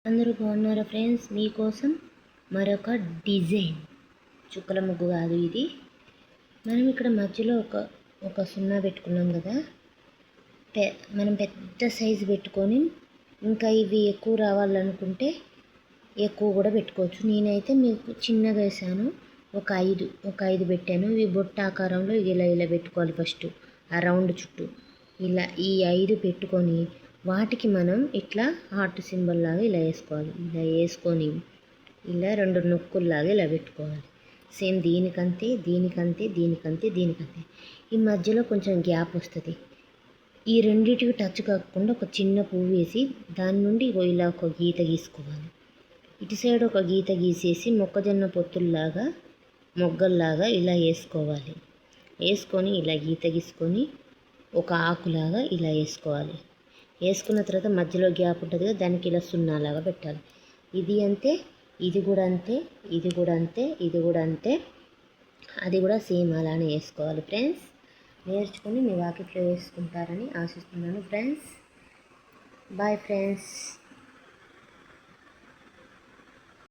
అందరూ బాగున్నారా ఫ్రెండ్స్? మీకోసం మరొక డిజైన్ చుక్కల ముగ్గు కాదు ఇది. మనం ఇక్కడ మధ్యలో ఒక సున్నా పెట్టుకున్నాం కదా. మనం పెద్ద సైజు పెట్టుకొని ఇంకా ఇవి ఎక్కువ రావాలనుకుంటే ఎక్కువ కూడా పెట్టుకోవచ్చు. నేనైతే మీకు చిన్నగా వేసాను, ఒక ఐదు పెట్టాను. ఇవి బొట్ట ఆకారంలో ఇలా ఇలా పెట్టుకోవాలి. ఫస్ట్ ఆ రౌండ్ చుట్టూ ఇలా ఈ 5 పెట్టుకొని వాటికి మనం ఇట్లా హార్ట్ సింబల్ లాగా ఇలా వేసుకోవాలి. ఇలా వేసుకొని ఇలా 2 నొక్కుల్లాగా ఇలా పెట్టుకోవాలి. సేమ్ దీనికంతే దీనికంతే దీనికంతే దీనికంతే. ఈ మధ్యలో కొంచెం గ్యాప్ వస్తుంది. ఈ రెండింటికి టచ్ కాకుండా ఒక చిన్న పువ్వు వేసి దాని నుండి ఇలా ఒక గీత గీసుకోవాలి. ఇటు సైడ్ ఒక గీత గీసేసి మొక్కజొన్న పొత్తుల్లాగా మొగ్గల్లాగా ఇలా వేసుకోవాలి. వేసుకొని ఇలా గీత గీసుకొని ఒక ఆకులాగా ఇలా వేసుకోవాలి. వేసుకున్న తర్వాత మధ్యలో గ్యాప్ ఉంటుంది కదా, దానికి ఇలా సున్నాలాగా పెట్టాలి. ఇది అంతే, ఇది కూడా అంతే, ఇది కూడా అంతే, ఇది కూడా అంతే, అది కూడా సేమ్ అలానే వేసుకోవాలి. ఫ్రెండ్స్, నేర్చుకొని మీ వాకిట్లో వేసుకుంటారని ఆశిస్తున్నాను. Friends, bye friends.